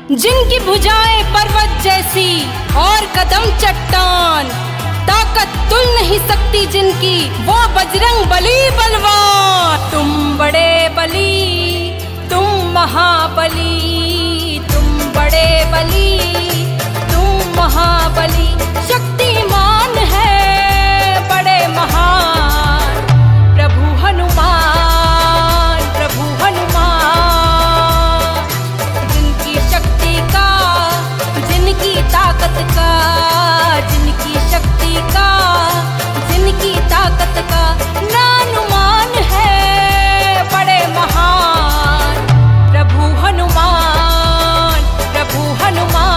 जिनकी भुजाएं पर्वत जैसी और कदम चट्टान, ताकत तुल नहीं सकती जिनकी वो बजरंग बली बलवान। तुम बड़े बली, तुम महाबली, तुम बड़े बली, तुम महाबली, शक्तिमान है बड़े महान प्रभु हनुमान, प्रभु हनुमान। जिनकी शक्ति का, जिनकी ताकत का, जिनकी शक्ति का, जिनकी ताकत का नानुमान है बड़े महान प्रभु हनुमान, प्रभु हनुमान।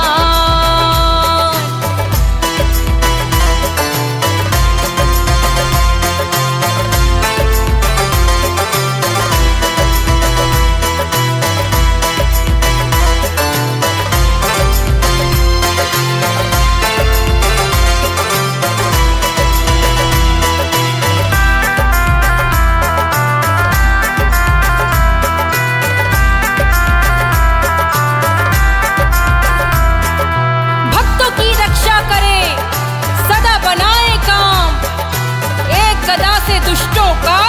दुष्टों का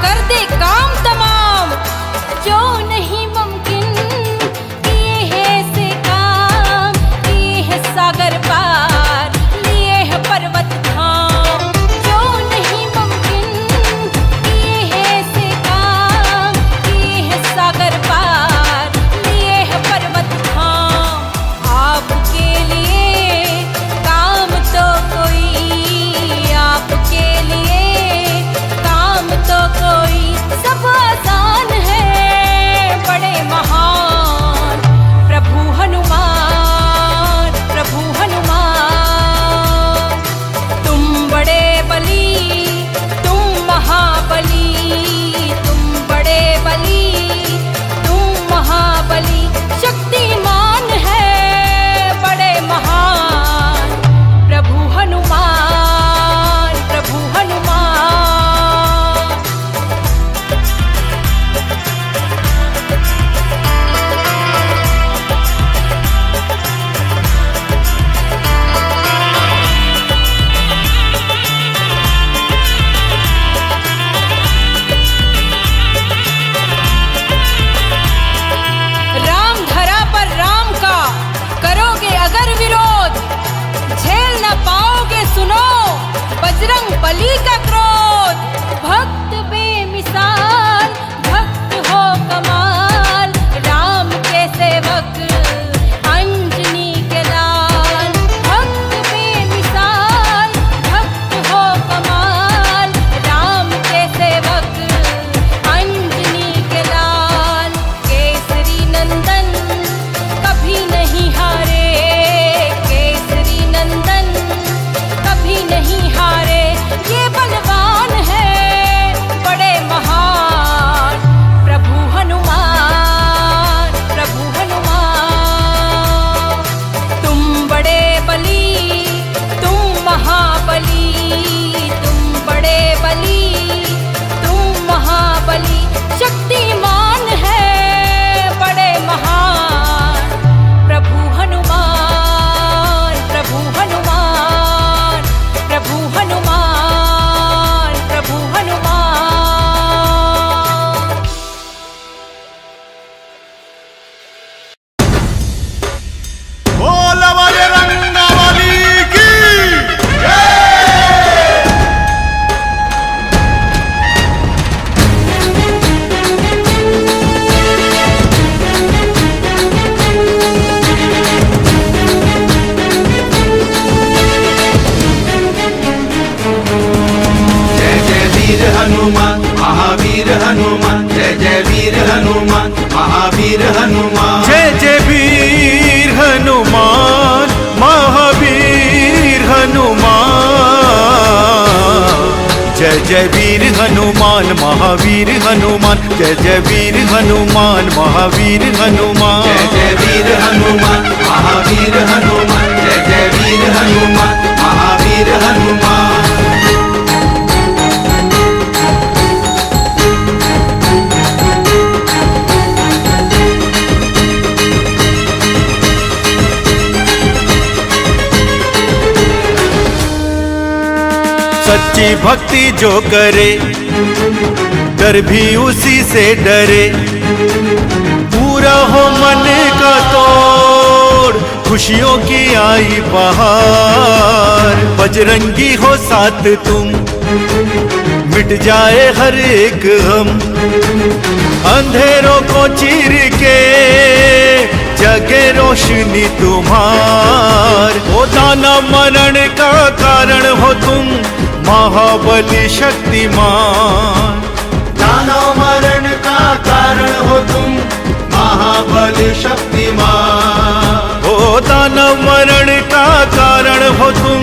कर दे काम तमाम, जो नहीं मुमकिन किए है से काम, किए है सागर पार, लिए है पर्वत धाम। जो नहीं मुमकिन किए है से काम, किए है सागर पार, लिए है पर्वत धाम। आपके लिए काम तो कोई, आपके लिए तो कोई सब आसान है बड़े महान प्रभु हनुमान, प्रभु हनुमान। तुम बड़े बली, तुम महाबली, तुम बड़े बली, तुम महाबली, शक्तिमान है बड़े महान प्रभु हनुमान, प्रभु हनुमान। बजरंग बली का क्रोध, भक्त बेमिसाल, भक्त हो कमाल, राम के सेवक अंजनी के लाल। भक्त बेमिसाल, भक्त हो कमाल, राम के सेवक अंजनी के लाल। केसरी नंदन कभी नहीं हारे, केसरी नंदन कभी नहीं हारे, ये बलवान है बड़े महान प्रभु हनुमान, प्रभु हनुमान। तुम बड़े बली, तुम महाबली, तुम बड़े बली, तुम महाबली, शक्तिमान है बड़े महान प्रभु हनुमान, प्रभु हनुमान, प्रभु हनुमान, प्रभु हनुमान। बोल बजरंग बली की वीर हनुमान, महावीर हनुमान, जय जय वीर हनुमान, महावीर हनुमान। जय जय वीर हनुमान, महावीर हनुमान। जय जय वीर हनुमान, महावीर हनुमान, जय जय वीर हनुमान, महावीर हनुमान। जय जय वीर हनुमान, महावीर हनुमान, जय जय वीर हनुमान, महावीर हनुमान। सच्ची भक्ति जो करे डर भी उसी से डरे। पूरा हो मन का तोड़ खुशियों की आई बहार। बजरंगी हो साथ तुम मिट जाए हर एक हम। अंधेरों को चीर के जगे रोशनी तुम्हार। ओ दानव मरण का कारण हो तुम महाबली शक्तिमान। दानव मरण का कारण हो तुम महाबली शक्तिमान। ओ दानव मरण का कारण हो तुम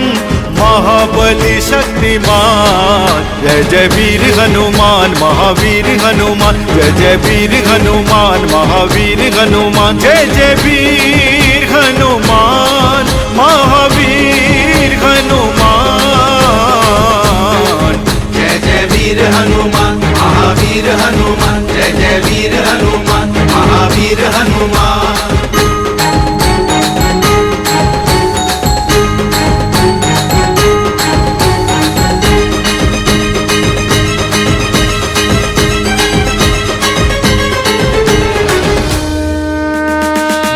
महाबली शक्तिमान। जय जय वीर हनुमान महावीर हनुमान। जय जय वीर हनुमान महावीर हनुमान। जय जय वीर हनुमान महावीर हनुमान। जय जय वीर हनुमान महावीर हनुमान। जय जय वीर हनुमान महावीर हनुमान।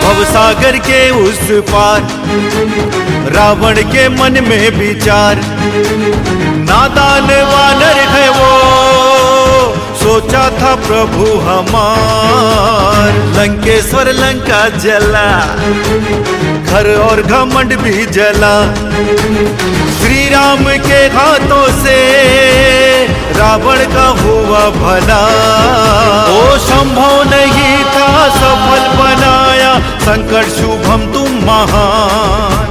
भवसागर के उस पार रावण के मन में विचार। नादान वानर है वो सोचा था प्रभु हमार। लंकेश्वर लंका जला घर और घमंड भी जला। श्री राम के हाथों से रावण का हुआ भला। वो संभव नहीं था सफल बनाया संकट शुभम तुम महान।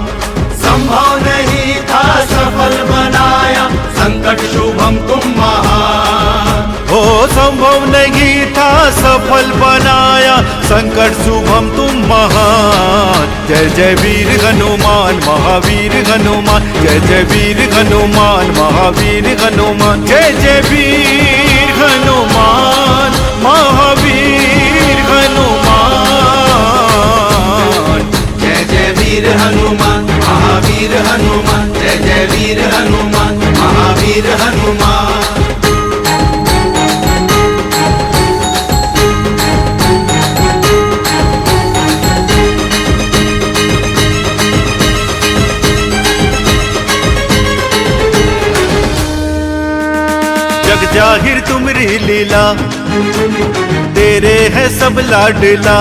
संभव नहीं था सफल बनाया संकट शुभम तुम महान। हो संभव नहीं था सफल बनाया संकट शुभम तुम महान। जय जय वीर हनुमान महावीर हनुमान। जय जय वीर हनुमान महावीर हनुमान। जय जय वीर हनुमान महावीर हनुमान। जय जय वीर हनुमान महावीर हनुमान। जय जय वीर हनुमान महावीर हनुमान। जग जाहिर तुमरी लीला तेरे है सब लाडला।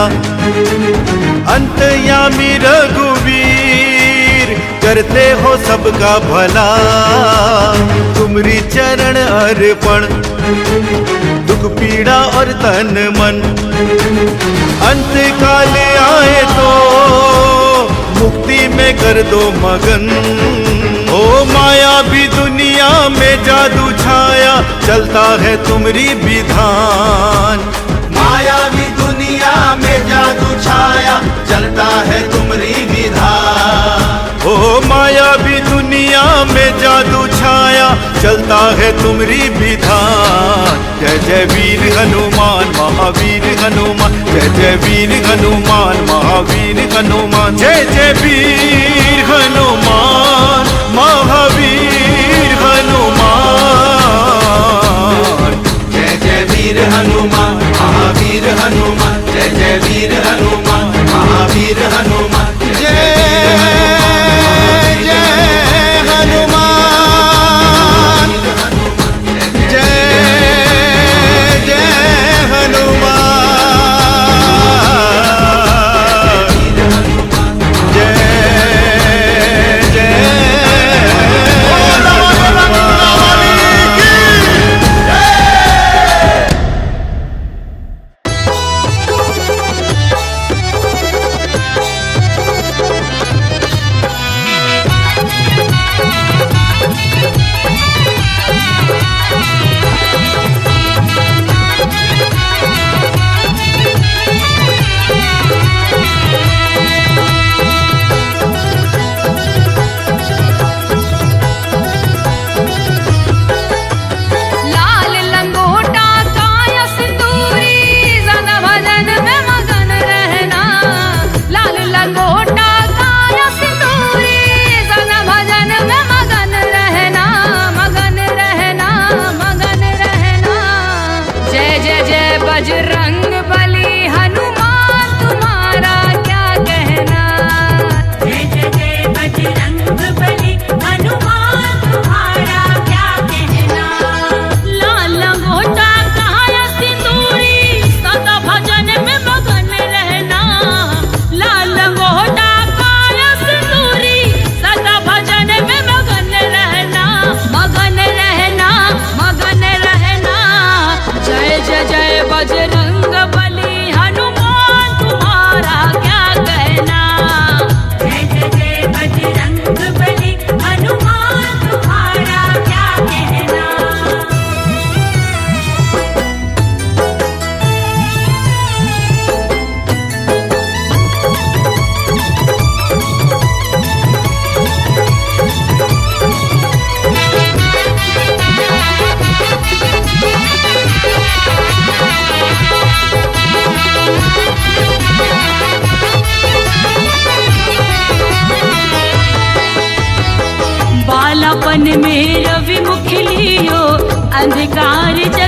अंतयामी रघुवीर करते हो सबका भला। तुमरी चरण अर्पण दुख पीड़ा और तन मन। अंत काल आए तो मुक्ति में कर दो मगन। ओ माया भी दुनिया में जादू छाया चलता है तुमरी विधान। माया भी दुनिया में जादू छाया चलता है तुमरी विधान। ओ माया भी दुनिया में जादू छाया चलता है तुमरी विधान। जय जय वीर हनुमान महावीर हनुमान। जय जय वीर हनुमान महावीर हनुमान। जय जय वीर हनुमान महावीर हनुमान। जय जय वीर हनुमान महावीर हनुमान। जय जय वीर हनुमान महावीर हनुमान। जय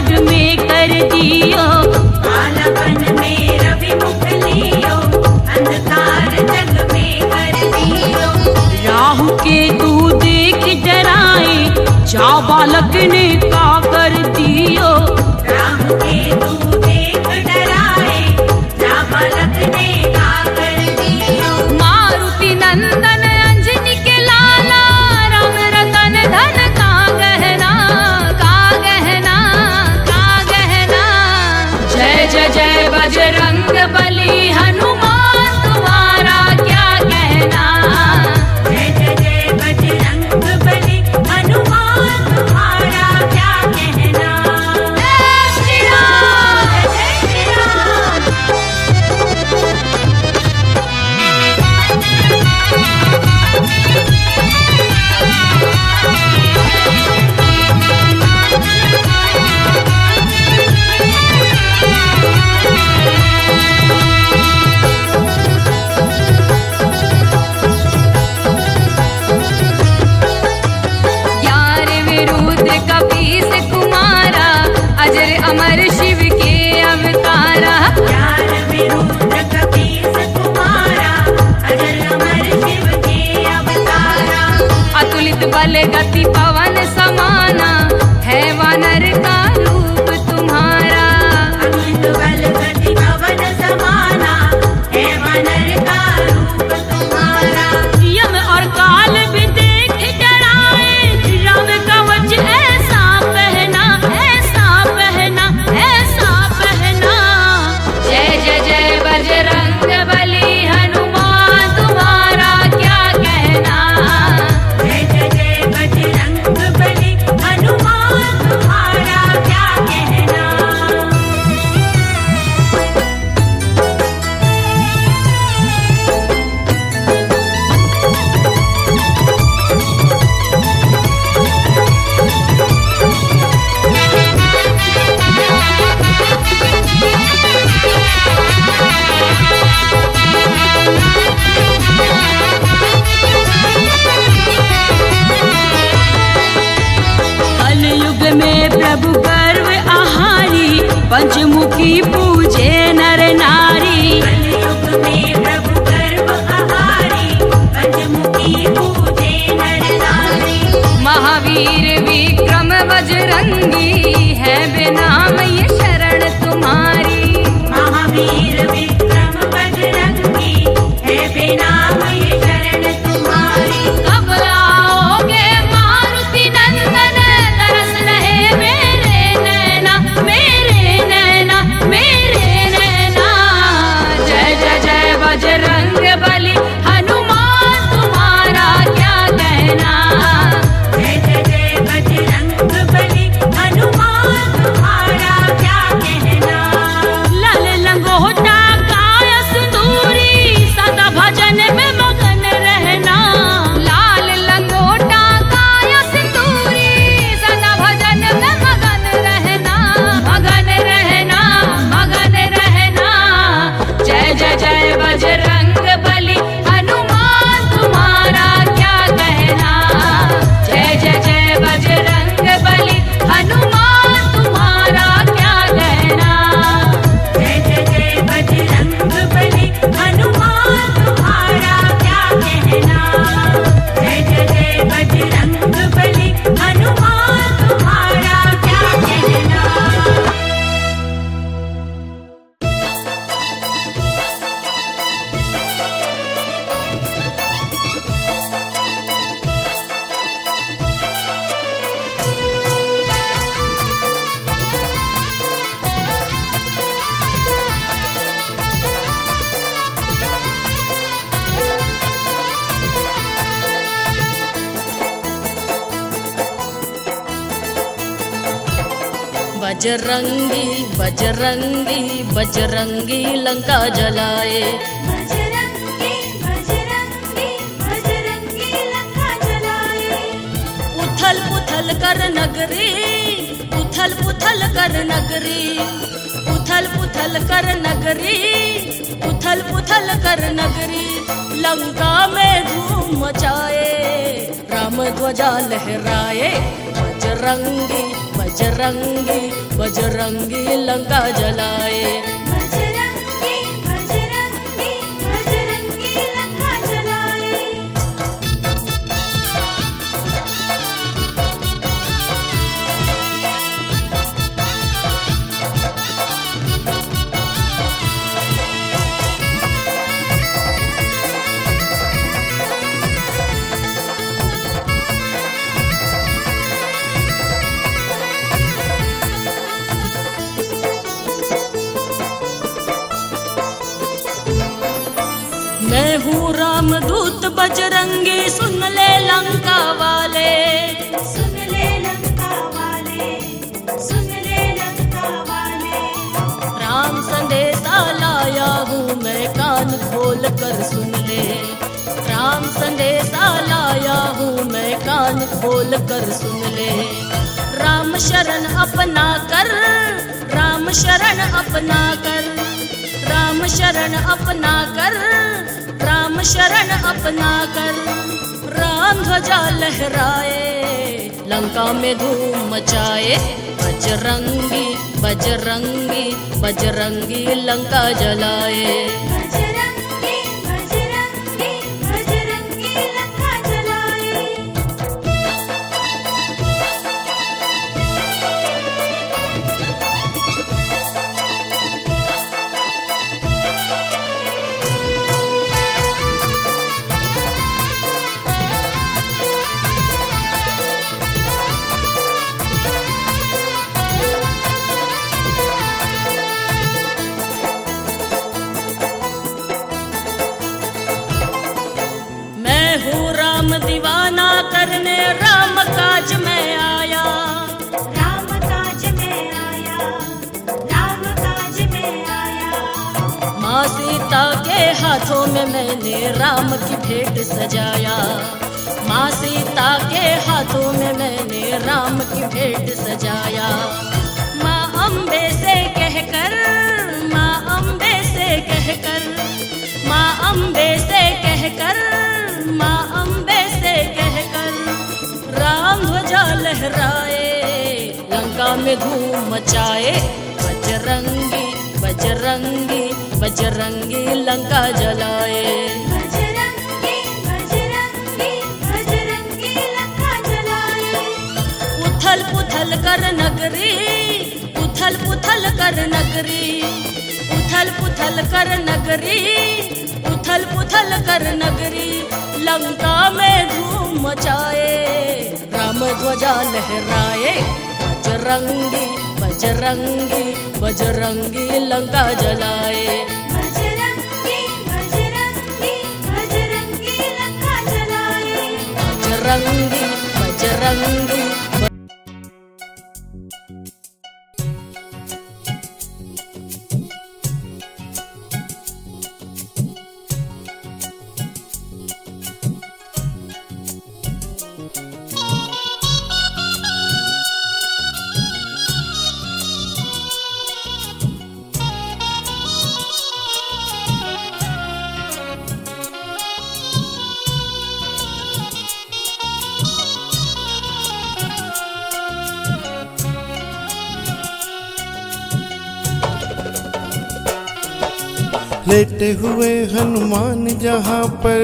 जग में कर दियो, कालापन मेरा विमुख लियो, अंधकार जग में कर दियो। राहु के तू देख डराए, जा बालक ने का कर दियो। राहु के तू देख डराए, जा बालक ने का कर दियो। मारुति नंदन अंजनी के लाला, राम रतन धन का गहना, का गहना, का गहना। जय जय जय बजरंग बली हनुमान, तुम्हारा क्या कहना। जय जय जय बजरंग बली हनुमान, तुम्हारा क्या कहना। जय श्री राम। जय श्री राम। ग्यारहवें रुद्र कपीस कुमारा, अजर अमर शिव के अवतारा। ग्यारहवें रुद्र कपीस कुमारा, अजर अमर शिव के अवतारा। अतुलित बल गति पवन समाना, है वानर का रूप तुम्हारा। अमित बल गति पवन समाना, है वानर का रूप तुम्हारा। यम और काल भी देख डराए, राम कवच ऐसा पहना, ऐसा पहना, ऐसा पहना। जय जय जय बजरंग बली हनुमान, तुम्हारा क्या कहना। जय जय जय बजरंग बली हनुमान, तुम्हारा क्या कहना। कलयुग में प्रभु गर्व आहारी, पंचमुखी पूजे नर नारी। कलयुग में प्रभु गर्भ आहारी, पंचमुखी पूजे नर नारी। महावीर विक्रम बजरंगी, है बेनाम ये शरण तुम्हारी। महावीर विक्रम बजरंगी, है बेनाम ये शरण तुम्हारी। कब आओगे मारुति नंदन, तरस रहे मेरे नैना, मेरे नैना, मेरे नैना। जय जय जय बजरंग बली हनुमान, तुम्हारा क्या कहना। जय जय जय बजरंग बली हनुमान, तुम्हारा क्या कहना। लाल लंगोटा काया सिंदूरी, सदा भजन में मगन रहना। लाल लंगोटा काया सिंदूरी, सदा भजन में मगन रहना, मगन रहना, मगन रहना। जय जय जय बजरंग बली हनुमान, तुम्हारा क्या कहना। जय जय जय बजरंग बली हनुमान, तुम्हारा क्या कहना। जय जय जय बजरंग बली हनुमान, तुम्हारा क्या कहना। जय जय जय बजरंग बली हनुमान, तुम्हारा क्या कहना। बजरंगी बजरंगी बजरंगी लंका जलाए। बजरंगी बजरंगी बजरंगी लंका जलाए। उथल पुथल कर नगरी, उथल पुथल कर नगरी, उथल पुथल कर नगरी, उथल पुथल कर नगरी। लंका में धूम मचाए, राम ध्वजा लहराए। बजरंगी बजरंगी बजरंगी लंका जलाए। बजरंगी बजरंगी बजरंगी लंका जलाए। मैं हूँ रामदूत बजरंगी सुन ले लंका वाले। सुन ले लंका वाले, सुन ले लंका वाले। राम संदेशा लाया हूँ मैं कान खोल कर सुन ले। राम संदेशा लाया हूँ मैं कान खोल कर सुन ले। राम शरण अपना कर, राम शरण अपना कर, राम शरण अपना कर, राम शरण अपना कर। राम ध्वजा लहराए लंका में धूम मचाए। बजरंगी बजरंगी बजरंगी लंका जलाए। बजरंगी बजरंगी बजरंगी लंका जलाए। मैं हूँ राम दीवाना करने राम काज में आया। राम काज में आया, राम काज में आया। माँ सीता के हाथों में मैंने राम की भेंट सजाया। माँ सीता के हाथों में मैंने राम की भेंट सजाया। माँ अम्बे से कहकर, माँ अम्बे से कहकर, माँ अम्बे से कहकर, माँ अम्बे से कहकर। राम ध्वजा लहराए लंका में धूम मचाए। बजरंगी बजरंगी बजरंगी लंका जलाए। बजरंगी बजरंगी बजरंगी लंका जलाए। उथल पुथल कर नगरी, उथल पुथल कर नगरी, उथल पुथल कर नगरी, उथल पुथल कर नगरी। लंका में धूम मचाए राम ध्वजा लहराए। बजरंगी बजरंगी बजरंगी लंका जलाए। बजरंगी बजरंगी बजरंगी लंका जलाए। बजरंगी बजरंगी लेटे हुए हनुमान जहाँ पर,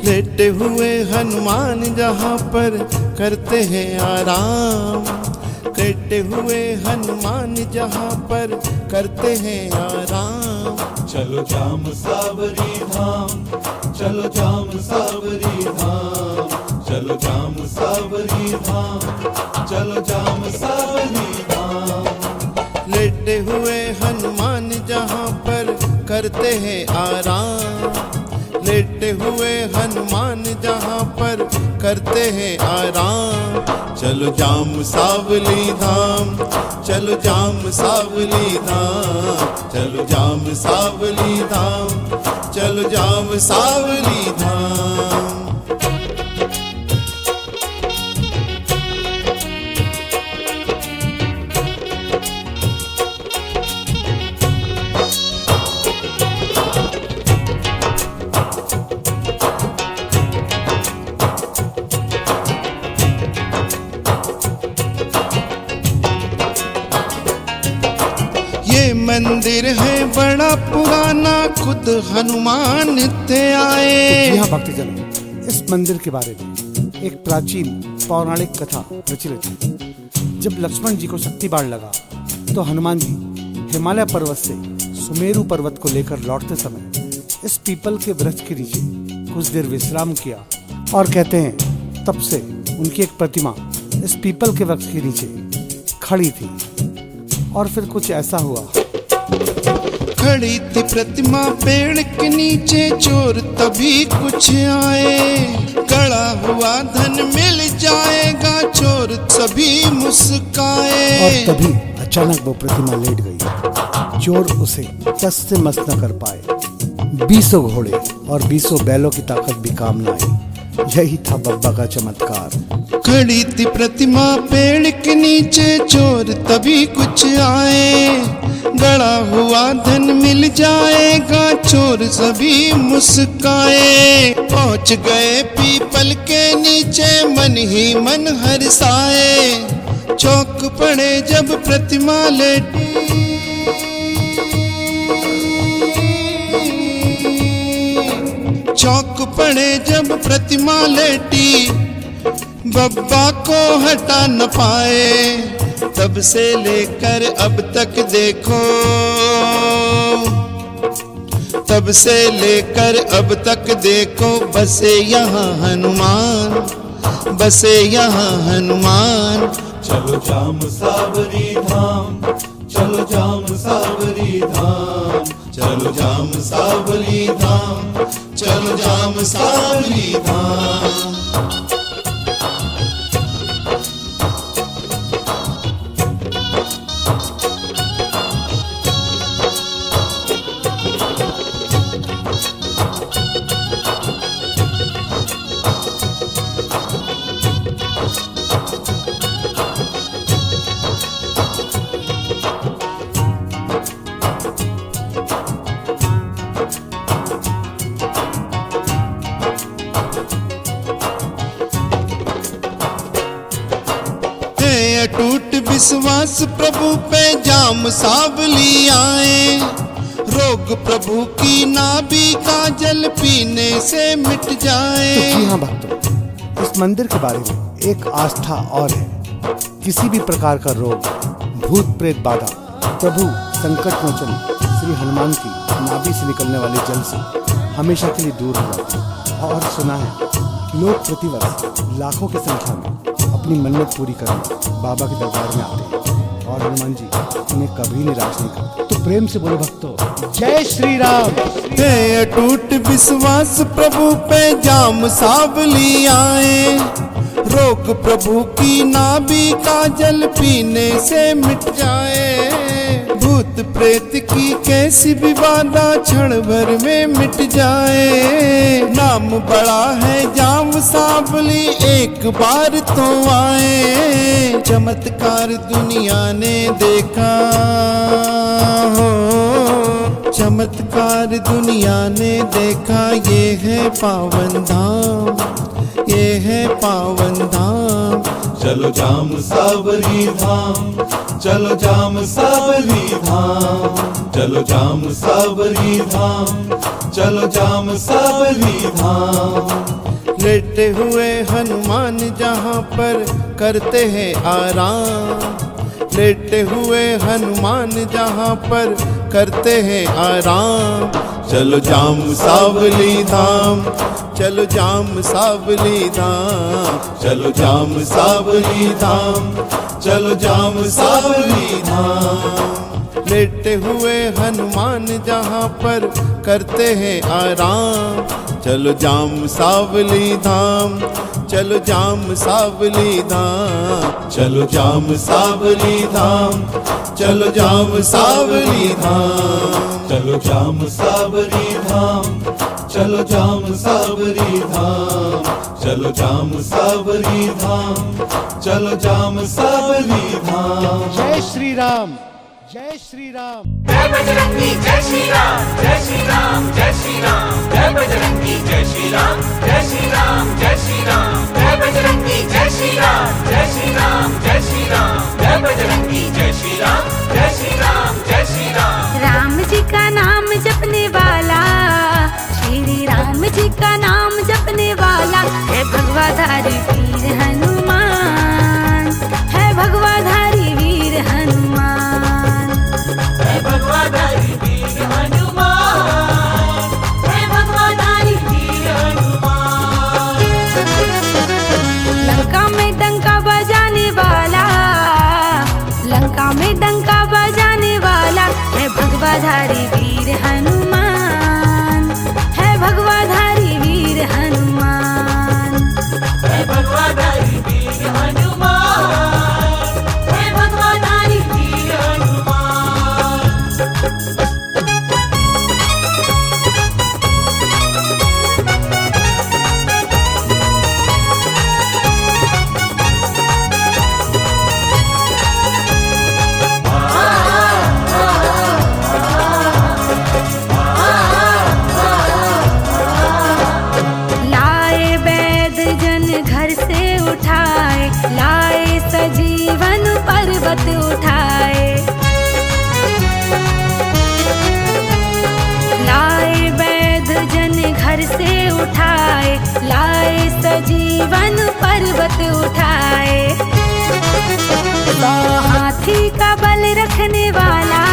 लेटे हुए हनुमान जहाँ पर करते हैं आराम। लेटे हुए हनुमान जहाँ पर करते हैं आराम। चलो जाम सावरी धाम, चलो जाम सावरी धाम, चलो जाम सावरी धाम, चलो जाम सावरी धाम। लेटे हुए हनुमान जहाँ पर करते हैं आराम। लेटे हुए हनुमान जहाँ पर करते हैं आराम। चलो जाम सावली धाम, चलो जाम सावली धाम, चलो जाम सावली धाम, चलो जाम सावली धाम। ये मंदिर है बड़ा पुराना, खुद हनुमान थे आए। जी हाँ भक्तजन, इस मंदिर के बारे में एक प्राचीन पौराणिक कथा प्रचलित है। जब लक्ष्मण जी को शक्ति बाण लगा तो हनुमान जी हिमालय पर्वत से सुमेरु पर्वत को लेकर लौटते समय इस पीपल के वृक्ष के नीचे कुछ देर विश्राम किया, और कहते हैं तब से उनकी एक प्रतिमा इस पीपल के वृक्ष के नीचे खड़ी थी। और फिर कुछ ऐसा हुआ। खड़ी थी प्रतिमा पेड़ के नीचे, चोर तभी कुछ आए। गड़ा हुआ धन मिल जाएगा, चोर सभी मुस्काए। और तभी अचानक वो प्रतिमा लेट गई। चोर उसे टस से मस न कर पाए। 20 घोड़े और 20 बैलों की ताकत भी काम न आई। यही था बब्बा का चमत्कार। खड़ी थी प्रतिमा पेड़ के नीचे, चोर तभी कुछ आए। गड़ा हुआ धन मिल जाएगा, चोर सभी मुस्काए। पहुंच गए पीपल के नीचे, मन ही मन हर्षाए। चौंक पड़े जब प्रतिमा लेटी, चौंक पड़े जब प्रतिमा लेटी। बब्बा को हटा न पाए, तब से लेकर अब तक देखो, तब से लेकर अब तक देखो, बसे यहाँ हनुमान, बसे यहाँ हनुमान। चलो जाम सावरी धाम, चलो जाम सावरी धाम, चलो जाम सावरी धाम, चलो जाम सावरी धाम। अटूट विश्वास प्रभु पे जाम सावली आए। रोग प्रभु की नाभि का जल पीने से मिट जाए। तो जी हाँ भक्तों, इस मंदिर के बारे में एक आस्था और है। किसी भी प्रकार का रोग, भूत प्रेत बाधा, प्रभु संकट मोचन श्री हनुमान की नाभि से निकलने वाले जल से हमेशा के लिए दूर हो जाते हैं। और सुना है लोग प्रतिवर्ष लाखों की संख्या में अपनी मन्नत पूरी करने बाबा के दरबार में आते हैं, और हनुमान जी उन्हें कभी निराश नहीं करते। तो प्रेम से बोलो भक्तों, जय श्री राम। है अटूट विश्वास प्रभु पे जाम सावली आए। रोग प्रभु की नाभि का जल पीने से मिट जाए। भूत प्रेत की कैसी भी बाधा क्षण भर में मिट जाए। नाम बड़ा है जाम सावली, एक बार तो आए। चमत्कार दुनिया ने देखा हो, चमत्कार दुनिया ने देखा। ये है पावन धाम, ये है पावन धाम। चलो जाम सावरी धाम, चलो जाम सावरी धाम, चलो जाम सावरी धाम, चलो जाम सावरी धाम। लेटे हुए हनुमान जहाँ पर करते हैं आराम। लेटे हुए हनुमान जहाँ पर करते हैं आराम। चलो जाम सावली धाम, चलो जाम सावली धाम, चलो जाम सावरी धाम, चलो जाम सावरी धाम। लेटे हुए हनुमान जहाँ पर करते हैं आराम। चलो जाम सावली धाम, चलो जाम सावली धाम, चलो जाम सावरी धाम, चलो जाम सावरी धाम, चलो जाम सावरी धाम, चलो जाम सावरी धाम, चलो जाम सावरी धाम, चलो जाम सावरी धाम। जय श्री राम, जय श्री राम। जय बजरंगी जय श्री राम, जय श्री राम, जय श्री राम। जय बजरंगी जय श्री राम, जय श्री राम, जय श्री राम। जय बजरंगी जय श्री राम, जय श्री राम, जय श्री राम। जय बजरंगी जय श्री राम, जय श्री राम, जय श्री राम। भगवाधारी वीर हनुमान, है भगवाधारी वीर हनुमान। है भगवाधारी वीर हनुमान, है भगवाधारी वीर हनुमान। लाए वैद जन घर से उठाए, लाए सजीवन पर्वत उठाए। लाए वैद जन घर से उठाए, लाए सजीवन पर्वत उठाए। सौ हाथी का बल रखने वाला,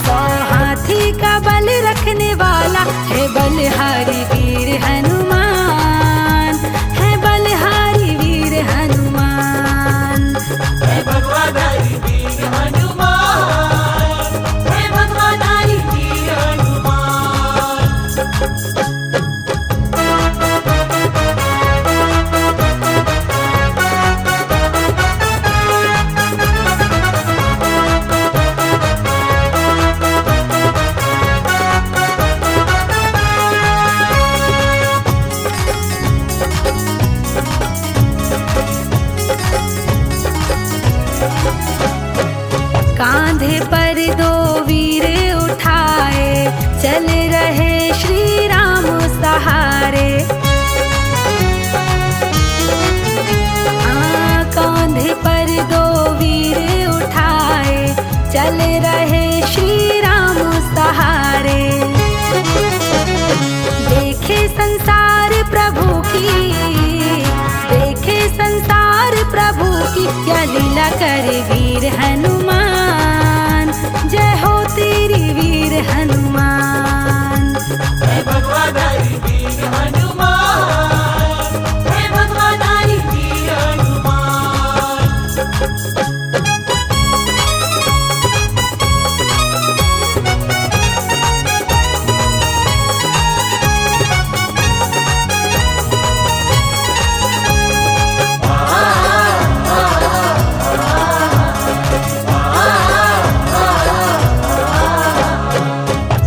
सौ हाथी का बल रखने वाला, है बलहारी वीर हनुमान, है बलहारी वीर हनुमान। है भगवाधारी वीर हनुमान, है भगवाधारी वीर हनुमान। कांधे पर दो वीर उठाए, चल रहे श्री राम सहारे। कांधे पर दो वीर उठाए, चल रहे श्री राम सहारे। देखे संसार प्रभु की, देखे संसार प्रभु की, क्या लीला करे वीर हनुमान। जय हो तेरी वीर हनुमान। है भगवाधारी वीर हनुमान, है भगवाधारी वीर हनुमान।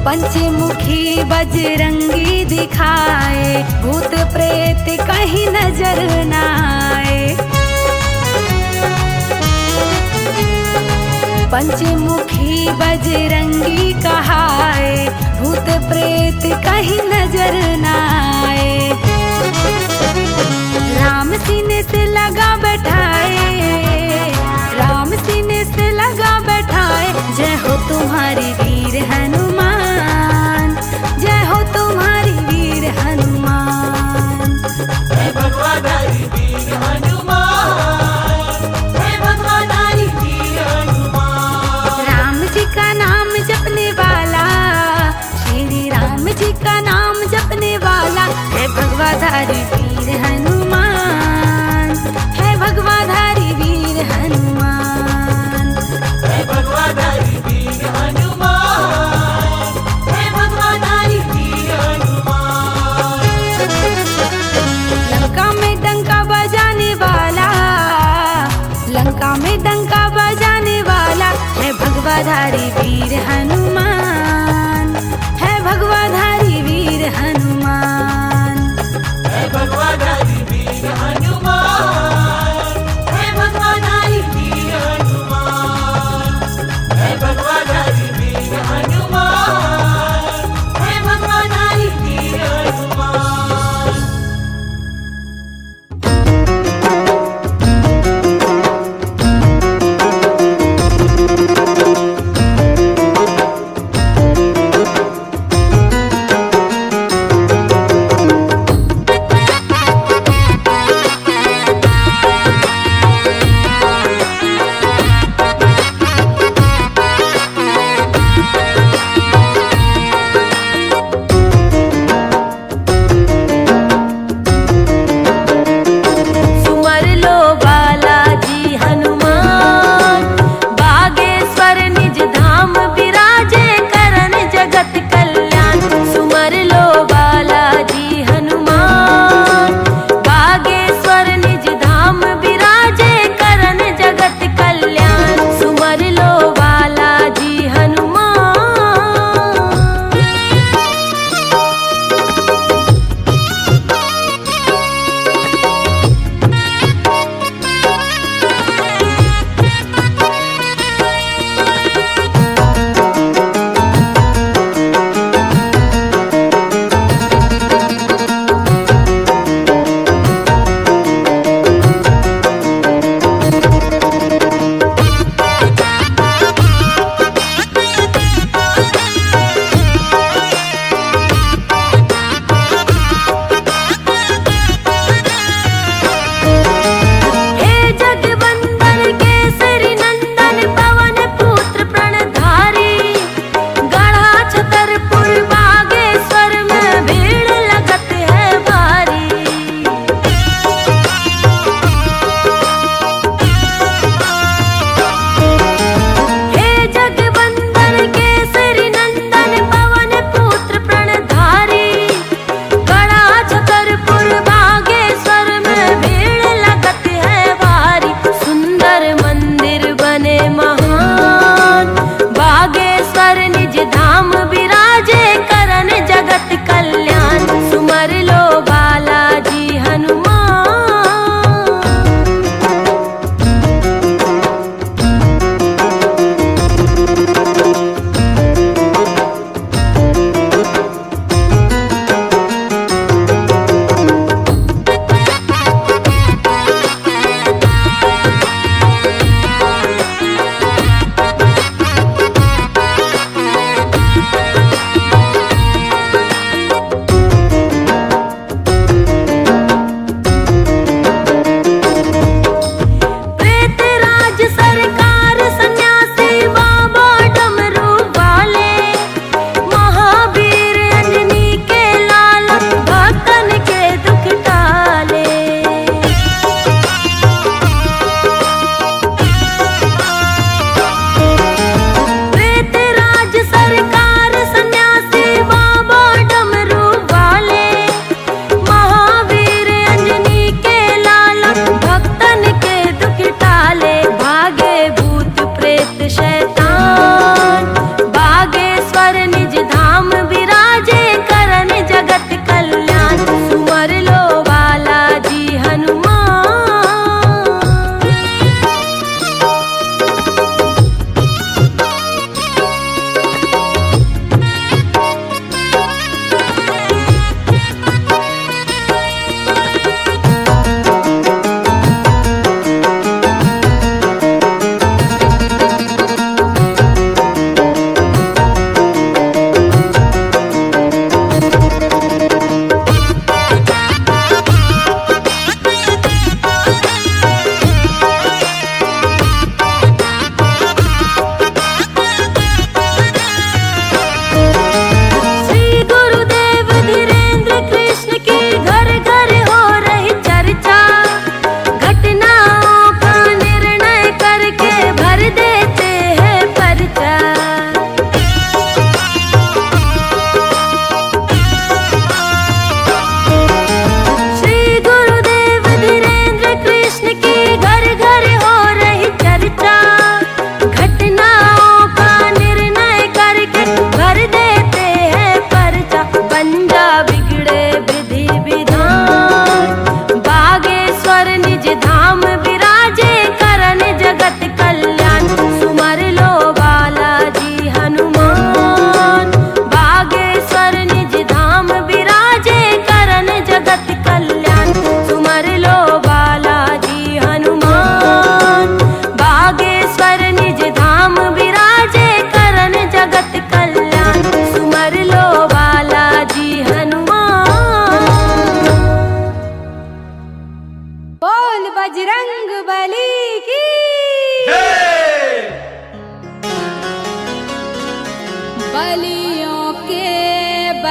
पंचमुखी बजरंगी दिखाए, भूत प्रेत कहीं नजर न आए। पंचमुखी बजरंगी कहाए, भूत प्रेत कहीं नजर न आए। राम सीने से लगा बैठाए, राम सीने से लगा बैठाए। जय हो तुम्हारी वीर हनुमान, जय हो तुम्हारी वीर हनुमान। है भगवाधारी वीर हनुमान, है भगवाधारी वीर हनुमान। राम जी का नाम जपने वाला, श्री राम जी का नाम जपने वाला, है भगवाधारी वीर हनुमान, है भगवाधारी वीर हनुमान। है भगवाधारी वीर हनुमान, है भगवाधारी वीर हनुमान। लंका में डंका बजाने वाला, लंका में डंका बजाने वाला, है भगवाधारी वीर हनुमान, है भगवाधारी वीर हनुमान। है भगवाधारी वीर हनुमान, है भगवाधारी वीर हनुमान। है भगवाधारी वीर हनुमान, है भगवाधारी वीर हनुमान।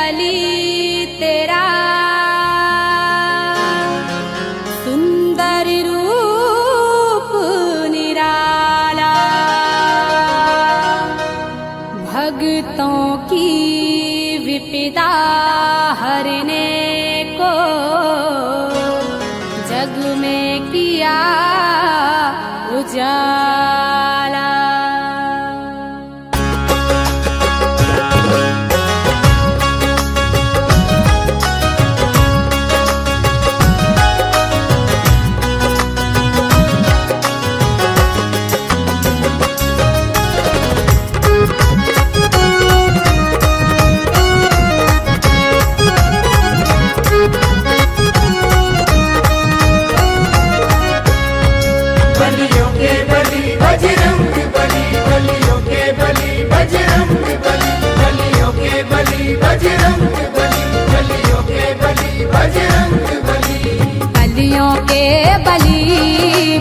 बलि तेरा सुंदर रूप निराला, भक्तों की विपदा हरने को जग में किया उजाला। बलियों के बलि बजरंग बली, बलियों के बलि बजरंग बली, बलियों के बलि बजरंग बली, बलियों के बलि बजरंग बली। बलियों के बलि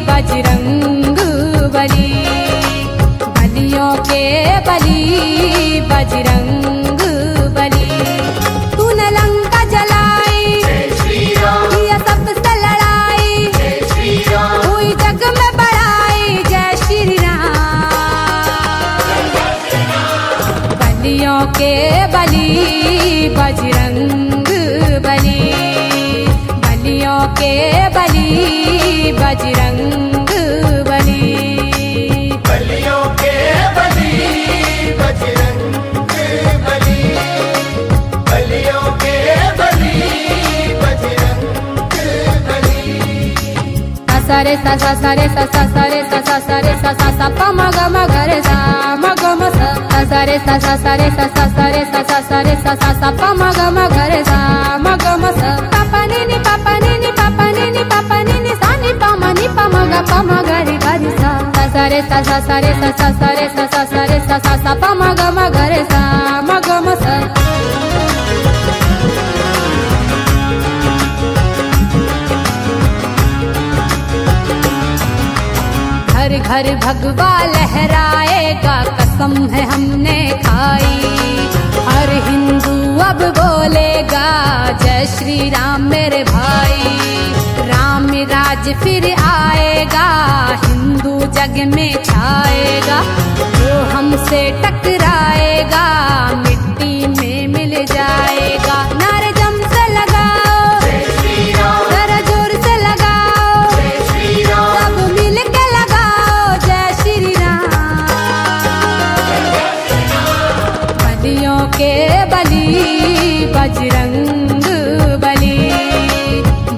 बजरंग बली, बलियों के बलि बजरंग बली। तूने लंका जलाई, जय श्री राम, किया सबसे लड़ाई, जय श्री राम, हुई जग में बड़ाई, जय श्री राम। बलियों के बलि बजरंग बली, बलियों के बलि बजरंग बली। बलियों के बलि बजरंग बली, बलियों के बलि बजरंग बली। सरे सा सा सरे सा सा सरे सा सा सरे सा सा सा प म ग म ग रे सा म ग म सा सरे सा सा सरे सा सा सरे सा सा सरे सा सा सा प म ग म ग रे सा म ग म सा पापा नी नी पापा नी नी पापा नी नी पापा नी नी सा नी प म नी प म ग प म ग रे ग रे सा सरे सा सा सरे सा सा सरे सा सा सरे सा सा सा प म ग म ग रे सा म ग म सा। घर घर भगवा लहराएगा, कसम है हमने खाई। हर हिंदू अब बोलेगा जय श्री राम मेरे भाई। राम राज फिर आएगा, हिंदू जग में छाएगा। जो हमसे टकराएगा मिट्टी में मिल जाएगा। नारे जम से लगाओ, जय श्री राम, जरा जोर से लगाओ, जय श्री राम, सब मिल के लगाओ जय श्री राम। बलियों के बलि बजरंग बली,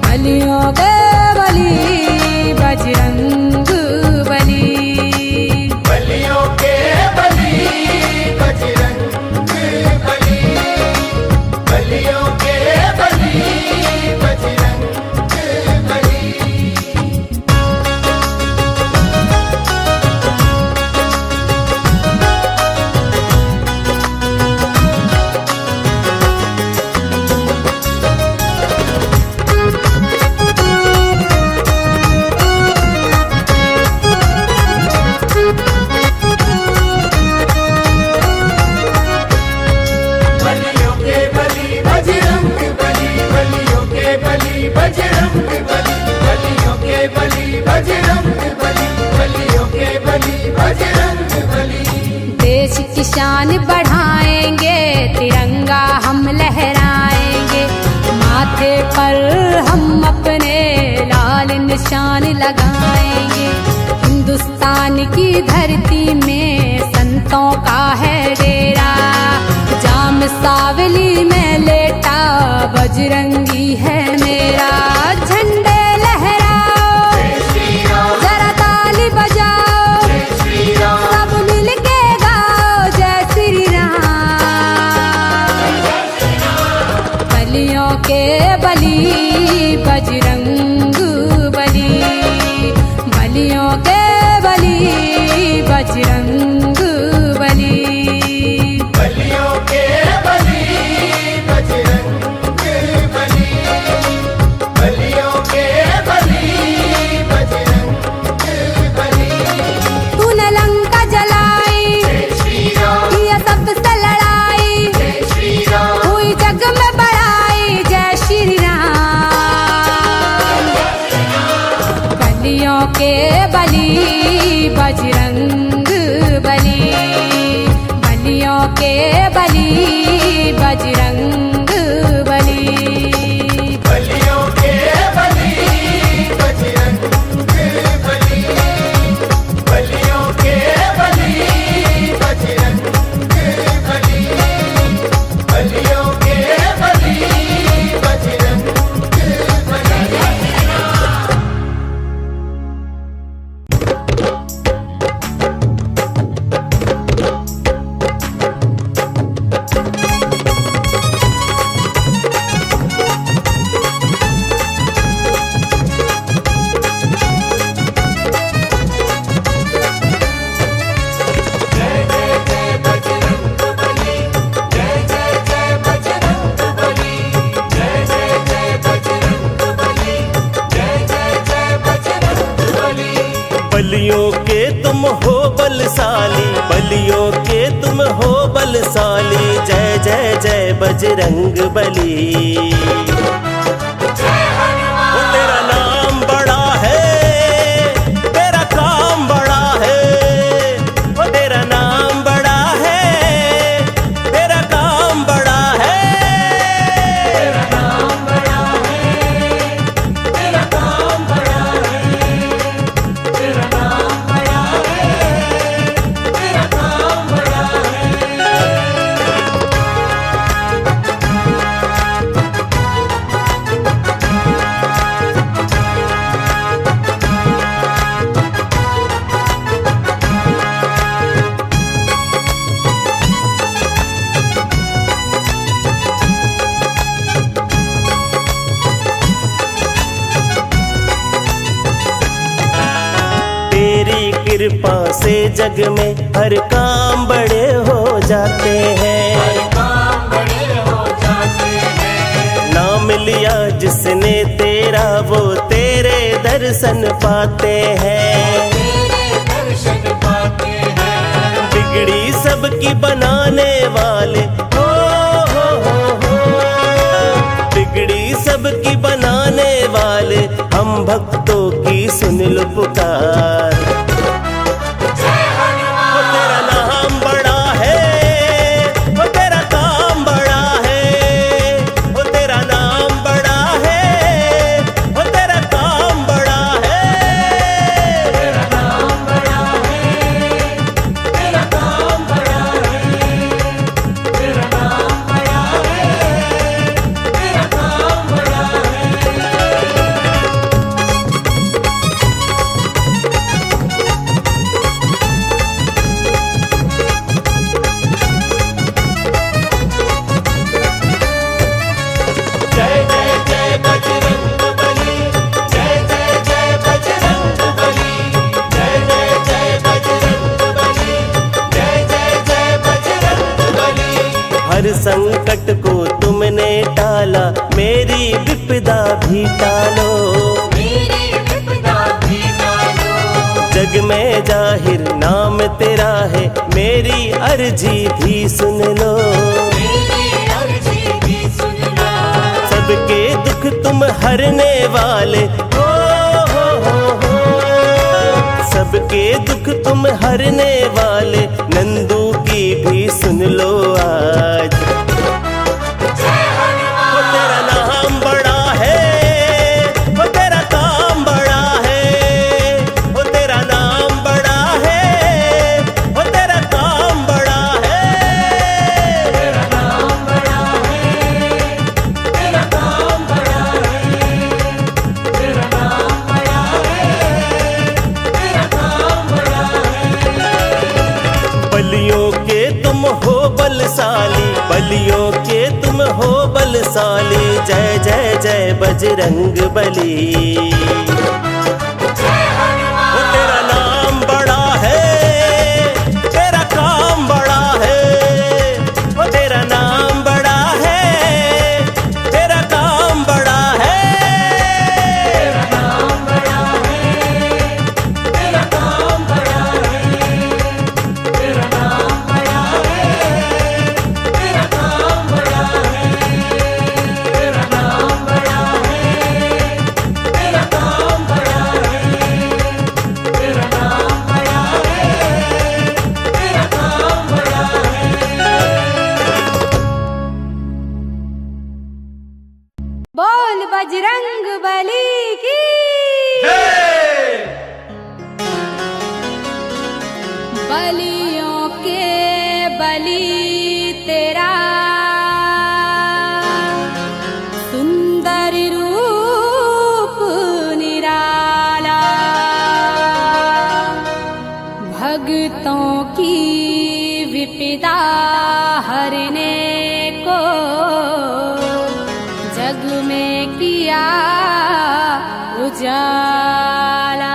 बलियों के बलि बजरंग बली। बलियों के बलि बजरंग बली, बलियों के बलि बजरंग बली। बलियों के बलि बजरंग बली, बलियों के बलि बजरंग बली, बलियों के बलि बजरंग बली, बलियों के बलि बजरंग बली। देश की शान बढ़ाएंगे, तिरंगा हम लहराएंगे। माथे पर हम अपने लाल निशान लगाएंगे। हिंदुस्तान की धरती में संतों का है डेरा। जाम सावली में लेटा बजरंगी है मेरा। झंडे लहराओ, जय श्री राम, जरा ताली बजाओ, जय श्री राम, सब मिल के गाओ जय श्री राम। बलियों के बलि बजरंग बली, बलियों के बलि बजरंग तुम हो बलशाली, बलियों के तुम हो बलशाली। जय जय जय बजरंग बली। ओ तेरा नाम बड़ा है, तेरा काम बड़ा है। ओ तेरा नाम बड़ा है, तेरा काम बड़ा है। तेरा नाम बड़ा है, तेरा काम बड़ा है। तेरा नाम बड़ा है, तेरा काम बड़ा है। तेरी कृपा से जग में हर काम बड़े हो जाते हैं। नाम लिया जिसने तेरा वो तेरे दर्शन पाते हैं। बिगड़ी सबकी बनाने वाले हो, बिगड़ी सबकी बनाने वाले हम भक्तों की सुन लो पुकार। ओ तेरा नाम बड़ा है, ओ तेरा काम बड़ा है। ओ तेरा नाम बड़ा है, ओ तेरा काम बड़ा है। तेरा नाम बड़ा है, तेरा काम बड़ा है। तेरा नाम बड़ा है, तेरा काम बड़ा है। जय जय जय बजरंग बली, जय जय जय बजरंग बली। जय जय जय बजरंग बली, जय जय जय बजरंग बली। हर संकट को तुमने टाला, मेरी विपदा भी टालो। जग में जाहिर नाम तेरा है, मेरी अर्जी भी सुन लो। सबके दुख तुम हरने वाले हो, सबके दुख तुम हरने वाले। नंदू की भी सुन लो आज। ओ तेरा नाम बड़ा है, ओ तेरा काम बड़ा है। ओ तेरा नाम बड़ा है, ओ तेरा काम बड़ा है। तेरा नाम बड़ा है, तेरा काम बड़ा है। तेरा नाम बड़ा है, तेरा काम बड़ा है। बलियों के तुम हो बलशाली, बलियों के तुम हो बलशाली। जय जय जय बजरंग बली। ओ तेरा नाम बड़ा है, तेरा काम बड़ा है। ओ तेरा नाम बड़ा है, तेरा काम बड़ा है। तेरा नाम बड़ा है, तेरा काम बड़ा है। तेरा नाम बड़ा है, तेरा काम बड़ा है। तेरा नाम बड़ा है, तेरा काम बड़ा है। तेरा नाम बड़ा है, तेरा काम बड़ा है। बोल बजरंग बली की। बलियों के बली तेरा सुंदर रूप निराला। भक्तों की विपदा हरने को जग में किया उजाला।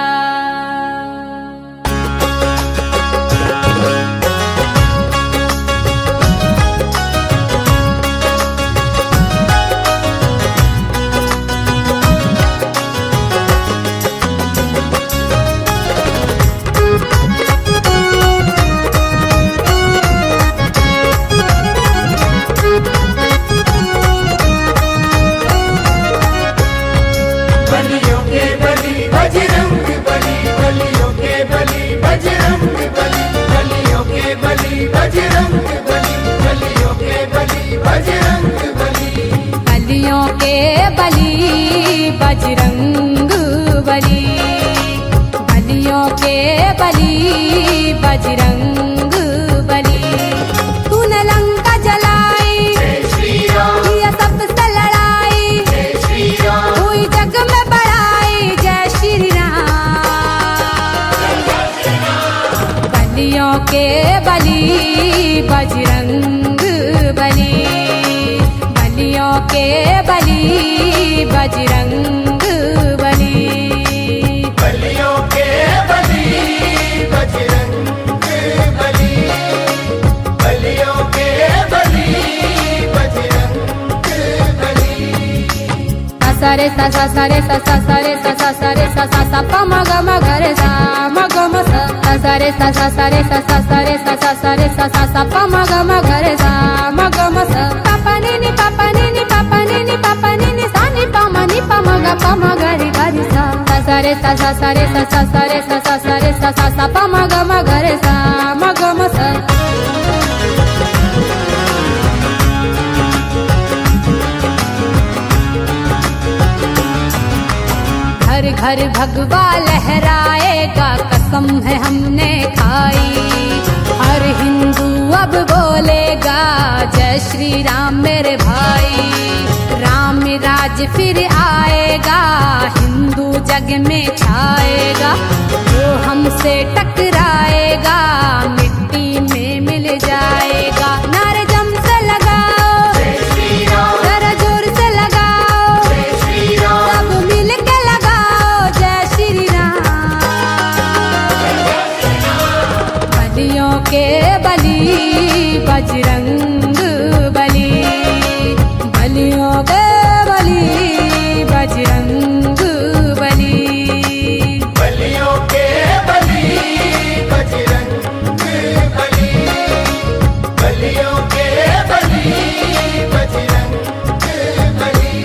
बली बजरंग बली, बलियों के बली बजरंग बली। बलियों के बलि बजरंग बली, बलियों के बलि बजरंग बली। सरे सा सा सरे सा सा सरे सा सा सरे सा सा सा प म ग म ग रे सा म ग म सा सरे सा सा सरे सा सा सरे सा सा सरे सा सा सा प म ग म ग रे सा म ग म सा पापा नी नी पापा नी नी पापा नी नी पापा नी नी सा नी प म ग प म ग रे ग रे सा सरे सा सा सरे सा सा सरे सा सा सरे सा सा सा प म ग म ग रे सा म ग म सा। घर घर भगवा लहराएगा, कसम है हमने खाई। हर हिंदू अब बोलेगा जय श्री राम मेरे भाई। राम राज फिर आएगा, हिंदू जग में छाएगा। जो हमसे टकराएगा मिट्टी में मिल जाएगा। नारे जम से लगाओ जय श्री राम, जरा जोर से लगाओ जय श्री राम, सब मिल के लगाओ जय श्री राम। बलियों के बली बजरंग बली, बलियों के बली बजरंग बली। बलियों के बलि बजरंग बली, बलियों के बलि बजरंग बली।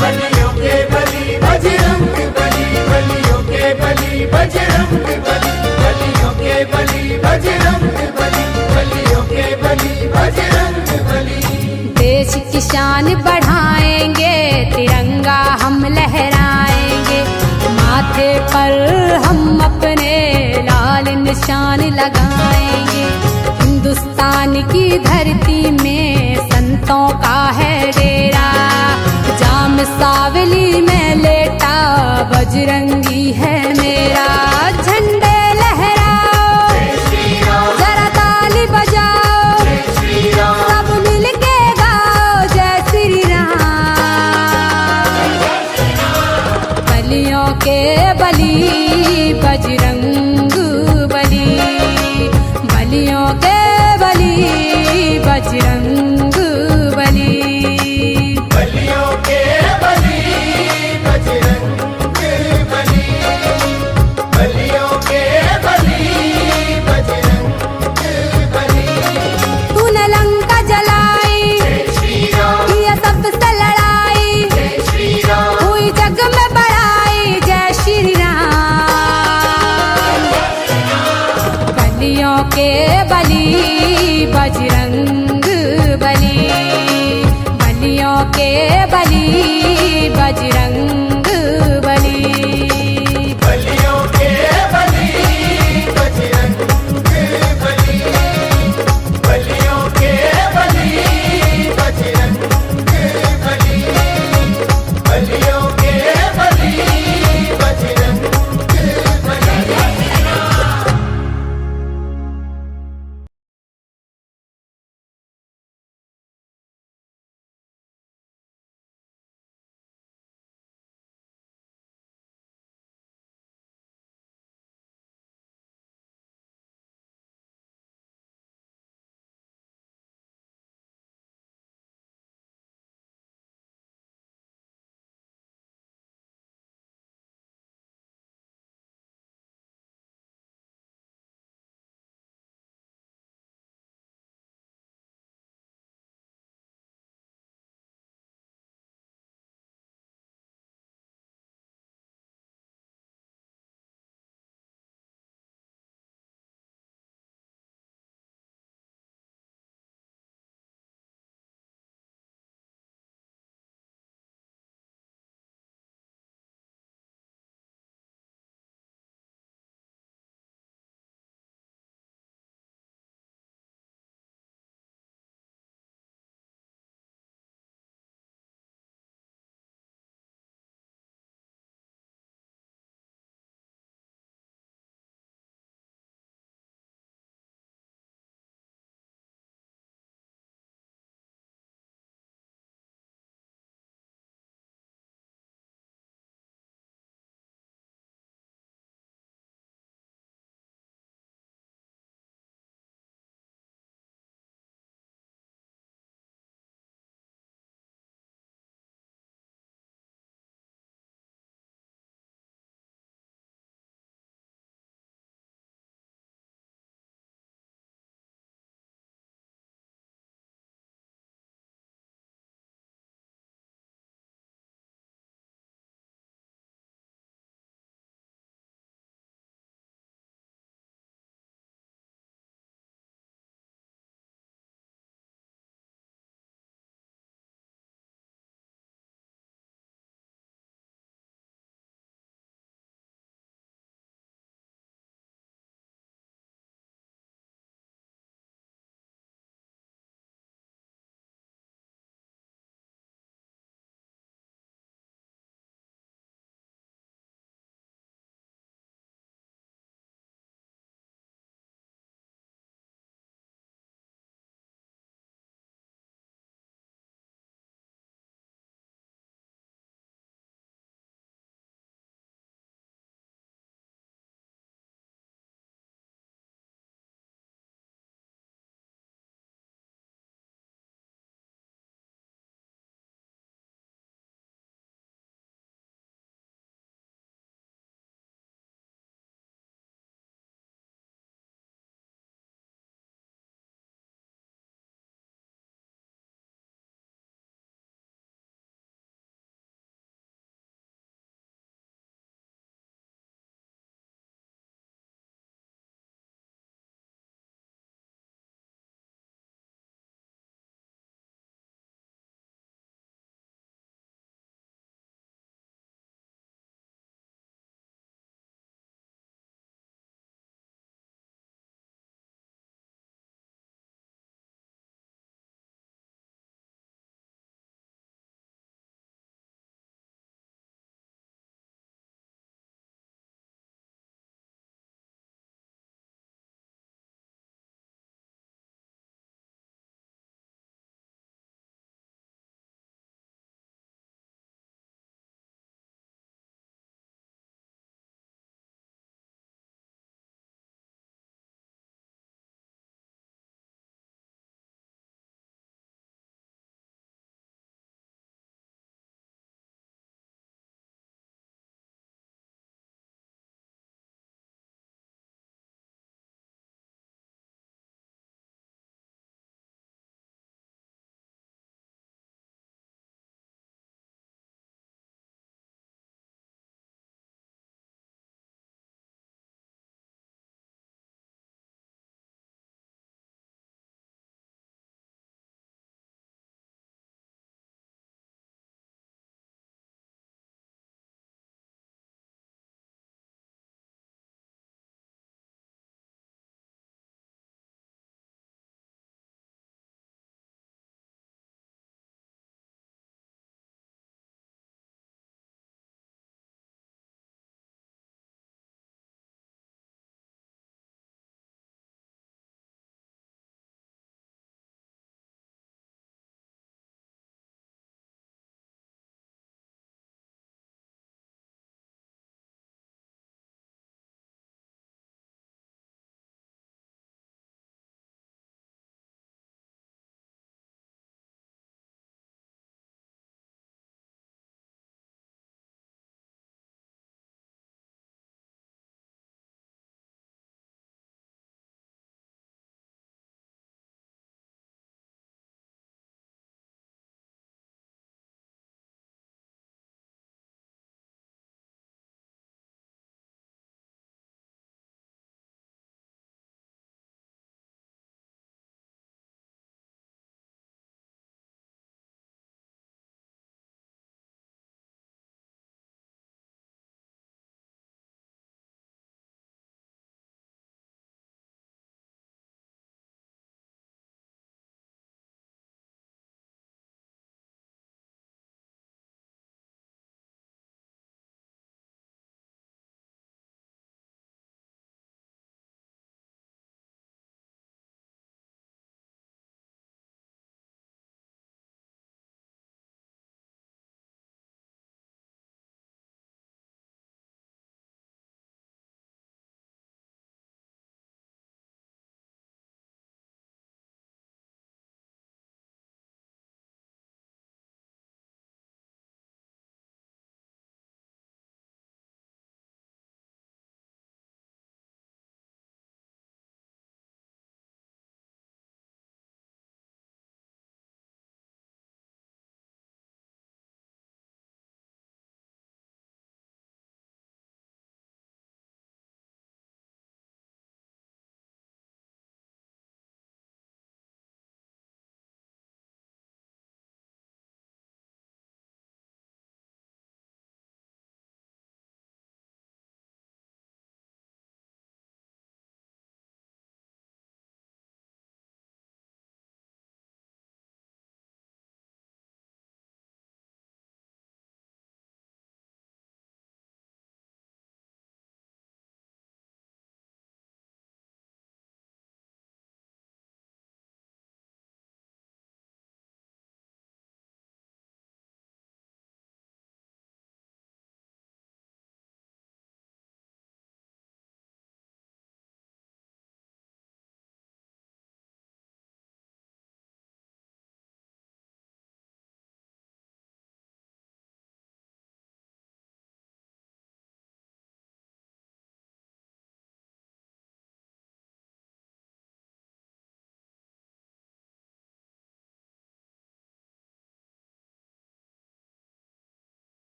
बलियों के बलि बजरंग बली, बलियों के बलि बजरंग बली, बलियों के बलि बजरंग बली, बलियों के बलि बजरंग बली। देश की शान बढ़ाएंगे, तिरंगा हम लहराएंगे। माथे पर हम अपने लाल निशान लगाएंगे। हिंदुस्तान की धरती में संतों का है डेरा। जाम सावली में लेटा बजरंगी है मेरा। झंडे लहराओ जय श्री राम, जरा ताली बजाओ, जय श्री राम, सब मिल के गाओ जय श्री राम। बलियों के बली